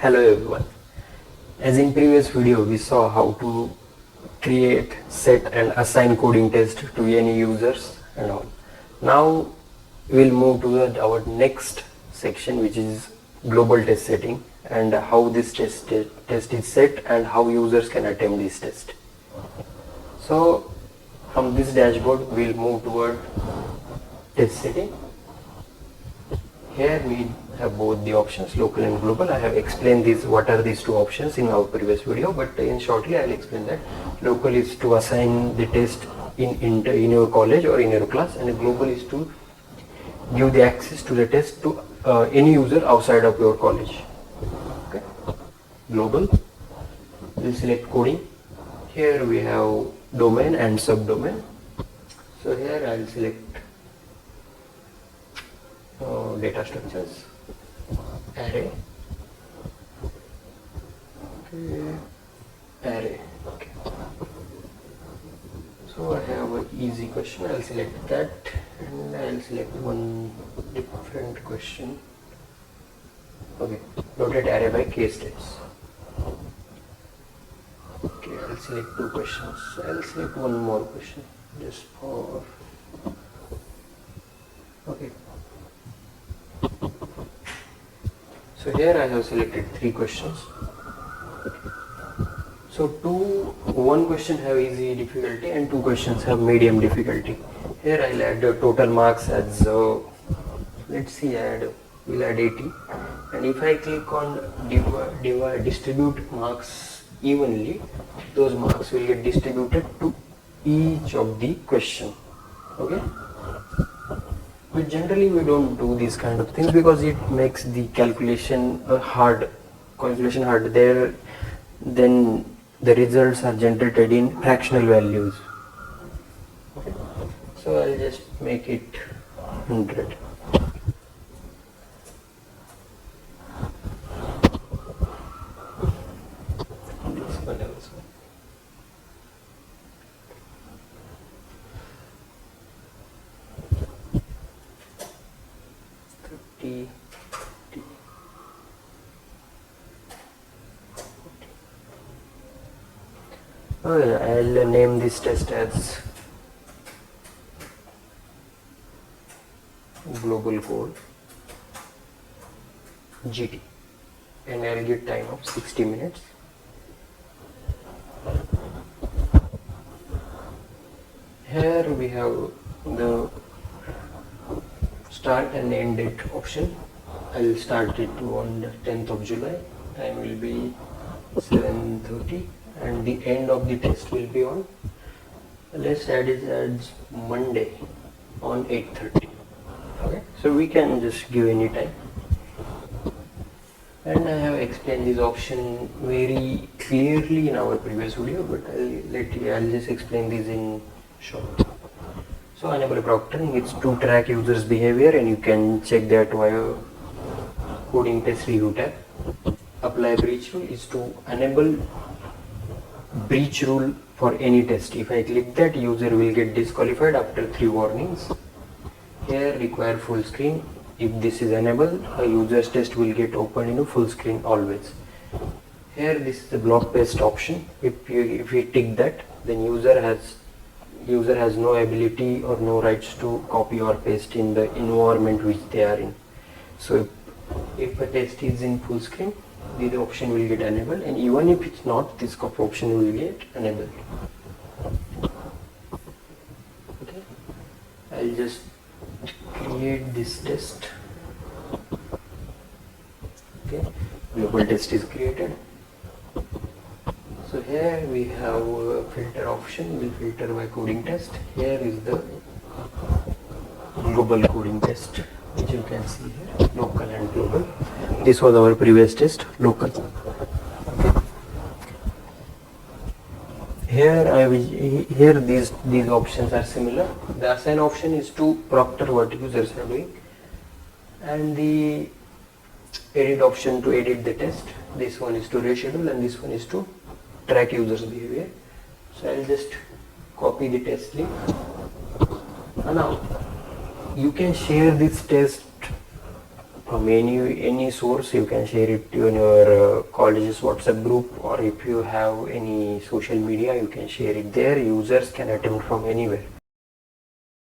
Hello everyone. As in previous video we saw how to create, set and assign coding test to any users and all. Now we'll move to our next section, which is global test setting, and how this test is set and how users can attempt this test. So from this dashboard we'll move toward test setting. Here we have both the options, local and global. I have explained what are these two options in our previous video, but in shortly I'll explain that. Local is to assign the test in your college or in your class, and global is to give the access to the test to any user outside of your college. Okay. Global, we'll select coding. Here we have domain and subdomain. So here I'll select data structures, array, array. Okay. So I have an easy question. I'll select that, and I'll select one different question. Okay, rotate array by case states. Okay, I'll select two questions. I'll select one more question just for. Okay. So here I have selected three questions. So one question have easy difficulty and two questions have medium difficulty. Here I'll add the total marks as let's see, we'll add 80, and if I click on distribute marks evenly, those marks will get distributed to each of the question. Okay. But generally we don't do these kind of things because it makes the calculation hard. There, then the results are generated in fractional values. Okay. So I'll just make it 100. This one also. I'll name this test as global code GT, and I'll give time of 60 minutes. Here we have the start and end date option. I'll start it on the 10th of July. Time will be 7:30, and the end of the test will be on, let's add it as Monday on 8:30. Okay, so we can just give any time, and I have explained this option very clearly in our previous video, but I'll just explain this in short. So enable proctoring, it's to track users behavior, and you can check that via coding test review tab. Apply breach rule is to enable breach rule for any test. If I click that, user will get disqualified after 3 warnings. Here require full screen. If this is enabled, a user's test will get opened in a full screen always. Here this is the block paste option. If we tick that, then user has no ability or no rights to copy or paste in the environment which they are in. So if a test is in full screen, the option will get enabled, and even if it's not, this option will get enabled. Okay, I'll just create this test. Okay, global test is created. So here we have a filter option. We'll filter by coding test. Here is the global coding test, which you can see here, local and global. This was our previous test, local. Okay. Here these options are similar. The assign option is to proctor what users are doing, and the edit option to edit the test. This one is to reschedule, and this one is to track users behavior. So I'll just copy the test link. And now you can share this test from any source. You can share it in your college's WhatsApp group, or if you have any social media, you can share it there. Users can attempt from anywhere.